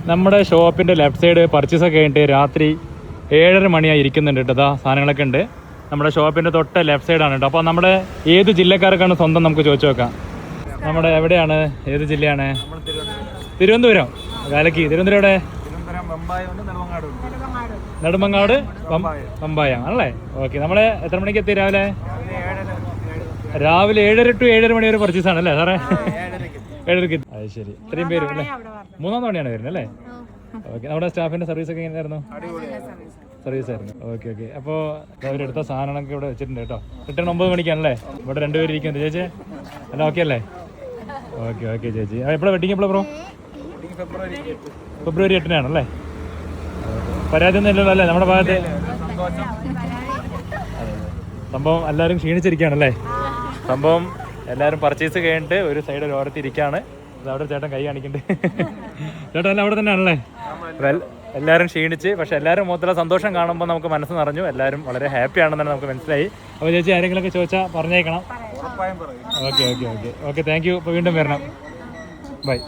നമ്മുടെ ഷോപ്പിൻ്റെ left side പർച്ചേസൊക്കെ കഴിഞ്ഞിട്ട് രാത്രി 7:30 മണിയായി ഇരിക്കുന്നുണ്ട് കേട്ടോ. അതാ സാധനങ്ങളൊക്കെ ഉണ്ട്. നമ്മുടെ ഷോപ്പിൻ്റെ തൊട്ട് ലെഫ്റ്റ് സൈഡാണ് കേട്ടോ. അപ്പോൾ നമ്മുടെ ഏത് ജില്ലക്കാർക്കാണ് സ്വന്തം നമുക്ക് ചോദിച്ചു നോക്കാം. നമ്മുടെ എവിടെയാണ്, ഏത് ജില്ലയാണ്? തിരുവനന്തപുരം. കാലക്കി. തിരുവനന്തപുരം എവിടെ? നെടുമങ്ങാട് പമ്പായം ആണല്ലേ. ഓക്കെ. നമ്മളെ എത്ര മണിക്ക് എത്തി? രാവിലെ 7:30 to 7:30 മണി വരെ പർച്ചേസ് ആണല്ലേ സാറേ? 7:30. അത് ശരി. ഇത്രയും പേര് അല്ലേ? 3-ാം തവണയാണ് വരുന്നത് അല്ലേ? ഓക്കെ. നമ്മുടെ സ്റ്റാഫിൻ്റെ സർവീസ് ഒക്കെ എങ്ങനെയായിരുന്നു? സർവീസ് ആയിരുന്നു. Okay okay. അപ്പോൾ അവരെടുത്ത സാധനങ്ങളൊക്കെ ഇവിടെ വെച്ചിട്ടുണ്ട് കേട്ടോ. റിട്ടേൺ 9 മണിക്കാണല്ലേ? ഇവിടെ 2 പേര് ഇരിക്കുന്നത്. ചേച്ചി അല്ല ഓക്കെ അല്ലേ? ഓക്കെ ഓക്കെ ചേച്ചി. എപ്പോഴാണ് വെഡിങ്? എപ്പോഴാണ് ബ്രോ? ഫെബ്രുവരി 8-നാണല്ലേ? പരാതി ഒന്നും ഇല്ലല്ലോ അല്ലേ നമ്മുടെ ഭാഗത്ത്? സംഭവം എല്ലാവരും ക്ഷീണിച്ചിരിക്കുകയാണല്ലേ? സംഭവം എല്ലാവരും പർച്ചേസ് കഴിഞ്ഞിട്ട് ഒരു സൈഡ് ഒരു ഓരത്ത് ഇരിക്കുകയാണ്. അവിടെ ചേട്ടൻ കൈ കാണിക്കുന്നുണ്ട്. ചേട്ടൻ എല്ലാം അവിടെ തന്നെയാണല്ലേ? എല്ലാവരും ക്ഷീണിച്ച്, പക്ഷെ എല്ലാവരും മൊത്തത്തിലുള്ള സന്തോഷം കാണുമ്പോൾ നമുക്ക് മനസ്സ് നിറഞ്ഞു. എല്ലാവരും വളരെ ഹാപ്പി ആണെന്നാണ് നമുക്ക് മനസ്സിലായി. അപ്പോൾ ചേച്ചി ആരെങ്കിലുമൊക്കെ ചോദിച്ചാൽ പറഞ്ഞേക്കണം. Okay okay okay okay. Thank you. ഇപ്പോൾ വീണ്ടും വരണം. ബൈ.